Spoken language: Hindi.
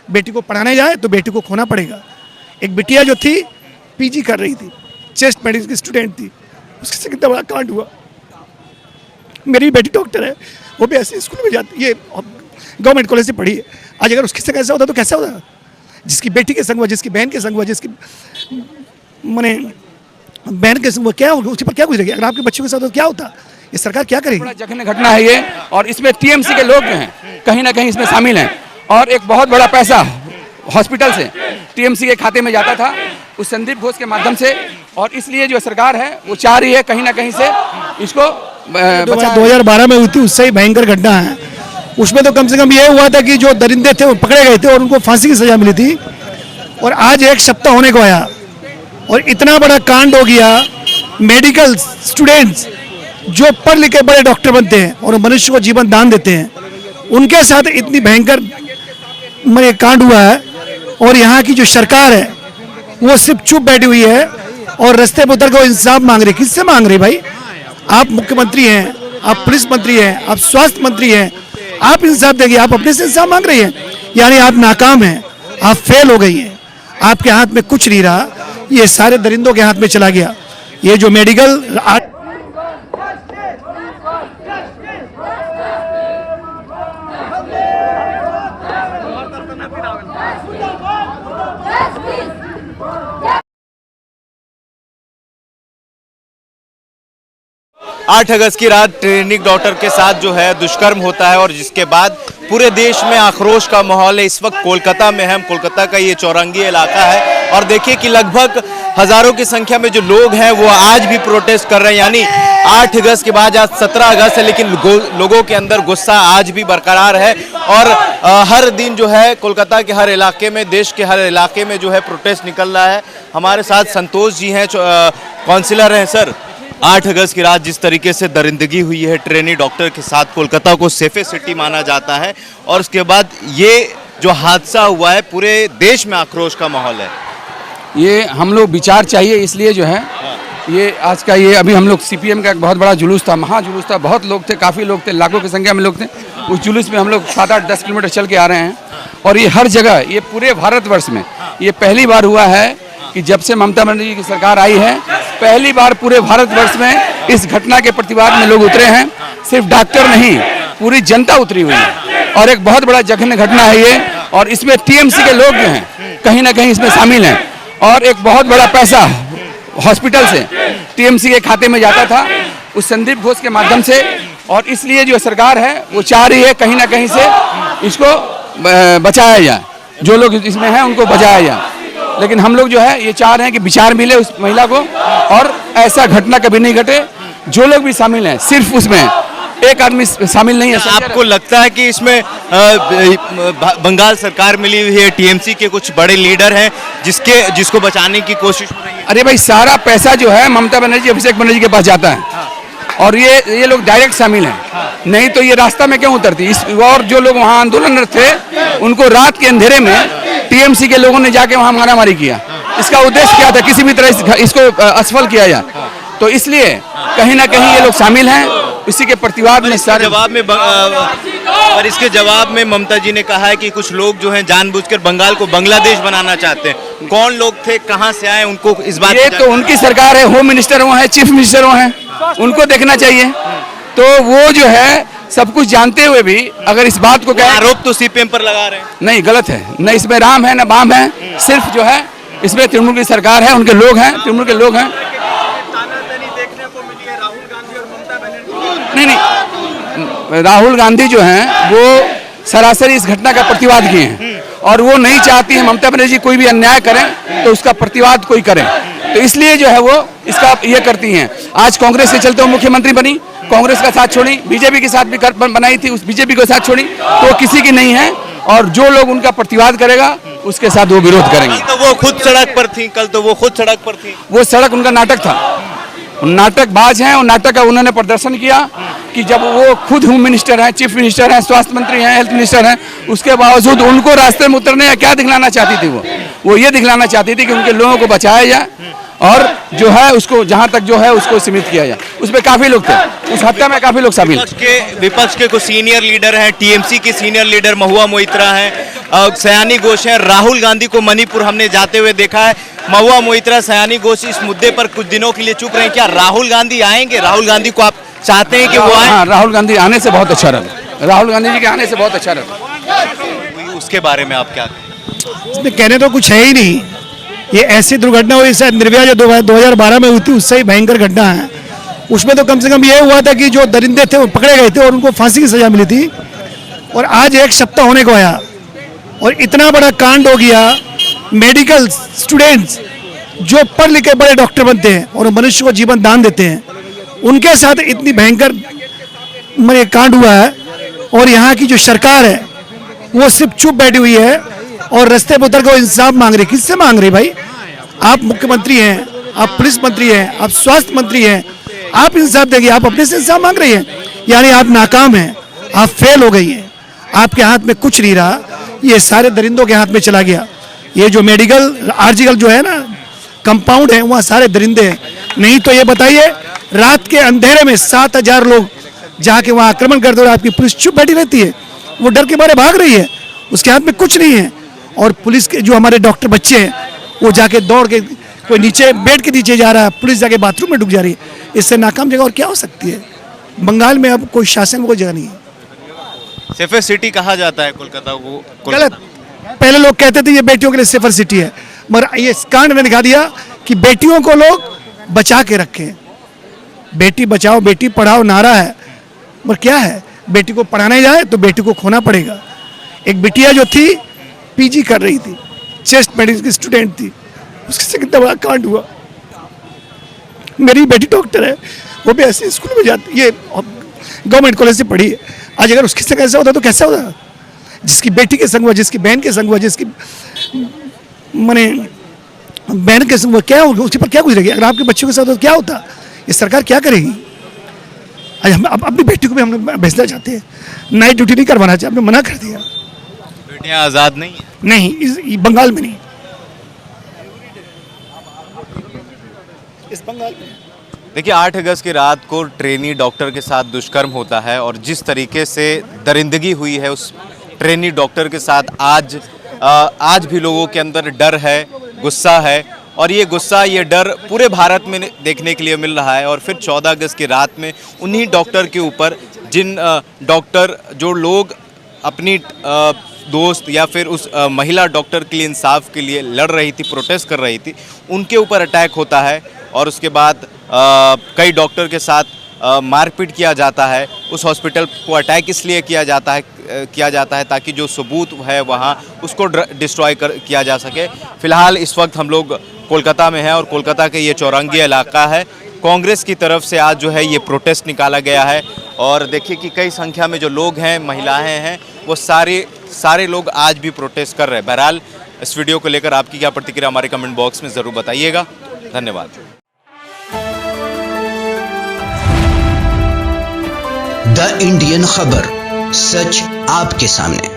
बेटी को पढ़ाने जाए तो बेटी को खोना पड़ेगा। एक बिटिया जो थी पीजी कर रही थी, चेस्ट मेडिसिन की स्टूडेंट थी, उसके से कितना बड़ा कांड हुआ। मेरी बेटी डॉक्टर है, वो भी ऐसे स्कूल में जाती, ये गवर्नमेंट कॉलेज से पढ़ी है। आज अगर उसके संग ऐसा होता तो कैसा होता? जिसकी बेटी के संग हुआ, जिसकी बहन के संग हुआ, जिसकी मैंने बहन के संग हुआ, क्या होगा उसके पर, क्या गुजरेगी? अगर आपके बच्चों के साथ तो क्या होता? ये सरकार क्या करेगी? बड़ा जघन्य घटना है ये, और इसमें टीएमसी के लोग जो हैं कहीं ना कहीं इसमें शामिल हैं, और एक बहुत बड़ा पैसा हॉस्पिटल से टीएमसी के खाते में जाता था उस संदीप घोष के माध्यम से, और इसलिए जो सरकार है वो चाह रही है कहीं ना कहीं से इसको 2012 में हुई थी, उससे ही भयंकर घटना है। उसमें तो कम से कम ये हुआ था कि जो दरिंदे थे वो पकड़े गए थे और उनको फांसी की सजा मिली थी, और आज एक सप्ताह होने को आया और इतना बड़ा कांड हो गया। मेडिकल स्टूडेंट्स जो पढ़ लिख के बड़े डॉक्टर बनते हैं और मनुष्य को जीवन दान देते हैं, उनके साथ इतनी भयंकर कांड हुआ है, और यहाँ की जो सरकार है वो सिर्फ चुप बैठी हुई है और रास्ते पर उतर के इंसाफ मांग रही। किससे मांग रही भाई? आप मुख्यमंत्री हैं, आप पुलिस मंत्री हैं, आप स्वास्थ्य मंत्री हैं, आप इंसाफ देंगे, आप अपने से इंसाफ मांग रही हैं। यानी आप नाकाम हैं, आप फेल हो गई हैं, आपके हाथ में कुछ नहीं रहा, ये सारे दरिंदों के हाथ में चला गया। ये जो मेडिकल आठ अगस्त की रात ट्रेनिंग डॉक्टर के साथ जो है दुष्कर्म होता है, और जिसके बाद पूरे देश में आक्रोश का माहौल है। इस वक्त कोलकाता में हम, कोलकाता का ये चौरंगी इलाका है, और देखिए कि लगभग हजारों की संख्या में जो लोग हैं वो आज भी प्रोटेस्ट कर रहे हैं। यानी 8 अगस्त के बाद आज 17 अगस्त है, लेकिन लोगों के अंदर गुस्सा आज भी बरकरार है, और हर दिन जो है कोलकाता के हर इलाके में, देश के हर इलाके में जो है प्रोटेस्ट निकल रहा है। हमारे साथ संतोष जी हैं, काउंसिलर हैं। सर, 8 अगस्त की रात जिस तरीके से दरिंदगी हुई है ट्रेनी डॉक्टर के साथ, कोलकाता को सेफेस्ट सिटी माना जाता है, और उसके बाद ये जो हादसा हुआ है पूरे देश में आक्रोश का माहौल है। ये हम लोग विचार चाहिए, इसलिए जो है ये आज का ये अभी हम लोग सीपीएम का एक बहुत बड़ा जुलूस था, महाजुलूस था, बहुत लोग थे, काफ़ी लोग थे, लाखों की संख्या में लोग थे। उस जुलूस में हम लोग 7-8-10 किलोमीटर चल के आ रहे हैं, और ये हर जगह, ये पूरे भारतवर्ष में ये पहली बार हुआ है कि जब से ममता बनर्जी की सरकार आई है, पहली बार पूरे भारतवर्ष में इस घटना के प्रतिवाद में लोग उतरे हैं। सिर्फ डॉक्टर नहीं, पूरी जनता उतरी हुई है, और एक बहुत बड़ा जघन्य घटना है ये, और इसमें टीएमसी के लोग जो हैं कहीं ना कहीं इसमें शामिल हैं, और एक बहुत बड़ा पैसा हॉस्पिटल से टीएमसी के खाते में जाता था उस संदीप घोष के माध्यम से, और इसलिए जो सरकार है वो चाह रही है कहीं ना कहीं से इसको बचाया जाए, जो लोग इसमें हैं उनको बचाया जाए। लेकिन हम लोग जो है ये चाह रहे हैं कि विचार मिले उस महिला को, और ऐसा घटना कभी नहीं घटे। जो लोग भी शामिल हैं, सिर्फ उसमें एक आदमी शामिल नहीं है। आपको लगता है कि इसमें बंगाल सरकार मिली हुई है, टीएमसी के कुछ बड़े लीडर हैं जिसको बचाने की कोशिश हो रही है? अरे भाई, सारा पैसा जो है ममता बनर्जी, अभिषेक बनर्जी के पास जाता है, और ये लोग डायरेक्ट शामिल हैं, नहीं तो ये रास्ता में क्यों उतरती? और जो लोग वहाँ आंदोलनरत थे उनको रात के अंधेरे में टीएमसी के लोगों ने जाके वहाँ मारामारी किया। इसका उद्देश्य क्या था? किसी भी तरह इसको असफल किया जाए, तो इसलिए कहीं ना कहीं ये लोग शामिल हैं। इसी के प्रतिवाद में सारे जवाब में और इसके जवाब में ममता जी ने कहा है कि कुछ लोग जो हैं जानबूझकर बंगाल को बांग्लादेश बनाना चाहते हैं। कौन लोग थे, कहां से आए, उनको इस बात ये तो उनकी सरकार है, होम मिनिस्टर वो हैं, चीफ मिनिस्टर वो हैं, उनको देखना चाहिए। तो वो जो है सब कुछ जानते हुए भी अगर इस बात को कहें, आरोप तो सीपीएम पर लगा रहे हैं। नहीं, गलत है। न इसमें राम है न बाम है, सिर्फ जो है इसमें तृणमूल की सरकार है, उनके लोग हैं, तृणमूल के लोग हैं। नहीं, राहुल गांधी जो हैं वो सरासरी इस घटना का प्रतिवाद किए हैं, और वो नहीं चाहती है ममता बनर्जी कोई भी अन्याय करें तो उसका प्रतिवाद कोई करे, तो इसलिए जो है वो इसका ये करती हैं। आज कांग्रेस के चलते वो मुख्यमंत्री बनी, कांग्रेस का साथ छोड़ी, बीजेपी के साथ भी बनाई थी, उस बीजेपी को साथ छोड़ी, तो वो किसी की नहीं है, और जो लोग उनका प्रतिवाद करेगा उसके साथ वो विरोध करेंगे। तो वो खुद सड़क पर थी, कल तो वो खुद सड़क पर थी। वो सड़क उनका नाटक था, नाटकबाज हैं, और नाटक का उन्होंने प्रदर्शन किया कि जब वो खुद होम मिनिस्टर हैं, चीफ मिनिस्टर हैं, स्वास्थ्य मंत्री हैं, हेल्थ मिनिस्टर हैं, उसके बावजूद उनको रास्ते में उतरने या क्या दिखलाना चाहती थी? वो ये दिखलाना चाहती थी कि उनके लोगों को बचाया जाए, और जो है उसको जहां तक जो है उसको सीमित किया जाए। उसमें काफी लोग थे, उस हत्या में काफी लोग शामिल। विपक्ष के कुछ सीनियर लीडर हैं, टीएमसी के सीनियर लीडर महुआ मोइत्रा हैं, सयानी घोष हैं। राहुल गांधी को मणिपुर हमने जाते हुए देखा है। महुआ मोइत्रा, सयानी घोष इस मुद्दे पर कुछ दिनों के लिए चुप रहे। क्या राहुल गांधी आएंगे? राहुल गांधी को आप चाहते हैं कि वो आए? हाँ, राहुल गांधी आने से बहुत अच्छा लगा। राहुल गांधी जी के आने से बहुत अच्छा लगा। उसके बारे में आप क्या कहें? इसमें कहने तो कुछ है ही नहीं। ये ऐसी दुर्घटना हुई शायद निर्भया जो 2012 में हुई थी, उससे ही भयंकर घटना है। उसमें तो कम से कम ये हुआ था कि जो दरिंदे थे वो पकड़े गए थे और उनको फांसी की सजा मिली थी। और आज एक सप्ताह होने को आया और इतना बड़ा कांड हो गया। मेडिकल स्टूडेंट्स जो पढ़ लिख के बड़े डॉक्टर बनते हैं और मनुष्य को जीवन दान देते हैं, उनके साथ इतनी भयंकर कांड हुआ है। और यहाँ की जो सरकार है वो सिर्फ चुप बैठी हुई है और रास्ते पर उतर कर इंसाफ मांग रही। किससे मांग रही भाई? आप मुख्यमंत्री हैं, आप पुलिस मंत्री हैं, आप स्वास्थ्य मंत्री हैं, आप इंसाफ देंगे, आप अपने से इंसाफ मांग रही हैं। यानी आप नाकाम हैं, आप फेल हो गई हैं, आपके हाथ में कुछ नहीं रहा। ये सारे दरिंदों के हाथ में चला गया। ये जो मेडिकल आर्जिकल जो है ना कंपाउंड है, वहाँ सारे दरिंदे हैं। नहीं तो ये बताइए, रात के अंधेरे में 7000 लोग जाके वहाँ आक्रमण करते हुए आपकी पुलिस चुप बैठी रहती है, वो डर के मारे भाग रही है, उसके हाथ में कुछ नहीं है। और पुलिस के जो हमारे डॉक्टर बच्चे हैं वो जाके दौड़ के कोई नीचे बेड के नीचे जा रहा है, पुलिस जाके बाथरूम में डूब जा रही है। इससे नाकाम जगह और क्या हो सकती है? बंगाल में अब कोई शासन में कोई जगह नहीं है। सेफर सिटी कहा जाता है कोलकाता को। गलत। पहले लोग कहते थे ये बेटियों के लिए सेफर सिटी है, मगर ये कांड ने दिखा दिया कि बेटियों को लोग बचा के रखें। बेटी बचाओ बेटी पढ़ाओ नारा है, मगर क्या है? बेटी को पढ़ाने जाए तो बेटी को खोना पड़ेगा। एक बिटिया जो थी पीजी कर रही थी, चेस्ट मेडिसिन की स्टूडेंट थी, उसके से कितना बड़ा कांड हुआ। मेरी बेटी डॉक्टर है, वो भी ऐसे स्कूल में जाती, ये गवर्नमेंट कॉलेज से पढ़ी है। आज अगर उसके संग ऐसा होता तो कैसा होता? जिसकी बेटी के संग हुआ, जिसकी बहन के संग हुआ, जिसकी माने बहन के संग हुआ, क्या होगा? उसके पर क्या गुजरेगी? अगर आपके बच्चों के साथ तो क्या होता? ये सरकार क्या करेगी? आज हम अपनी बेटी को भी हम भेजना चाहते हैं, नाइट ड्यूटी नहीं करवाना चाहिए, हमने मना कर दिया। बेटियां आजाद नहीं है? नहीं, इस बंगाल में नहीं, इस बंगाल में। देखिए 8 अगस्त की रात को ट्रेनी डॉक्टर के साथ दुष्कर्म होता है और जिस तरीके से दरिंदगी हुई है उस ट्रेनी डॉक्टर के साथ आज भी लोगों के अंदर डर है, गुस्सा है। और ये गुस्सा, ये डर पूरे भारत में देखने के लिए मिल रहा है। और फिर 14 अगस्त की रात में उन्हीं डॉक्टर के ऊपर, जिन डॉक्टर जो लोग अपनी दोस्त या फिर उस महिला डॉक्टर के लिए इंसाफ के लिए लड़ रही थी, प्रोटेस्ट कर रही थी, उनके ऊपर अटैक होता है। और उसके बाद कई डॉक्टर के साथ मारपीट किया जाता है। उस हॉस्पिटल को अटैक इसलिए किया जाता है ताकि जो सबूत है वहाँ उसको डिस्ट्रॉय किया जा सके। फिलहाल इस वक्त हम लोग कोलकाता में हैं और कोलकाता के ये चौरंगी इलाका है। कांग्रेस की तरफ से आज जो है ये प्रोटेस्ट निकाला गया है और देखिए कि कई संख्या में जो लोग हैं, महिलाएं हैं, वो सारे लोग आज भी प्रोटेस्ट कर रहे हैं। बहरहाल इस वीडियो को लेकर आपकी क्या प्रतिक्रिया हमारे कमेंट बॉक्स में ज़रूर बताइएगा। धन्यवाद। द इंडियन खबर, सच आपके सामने।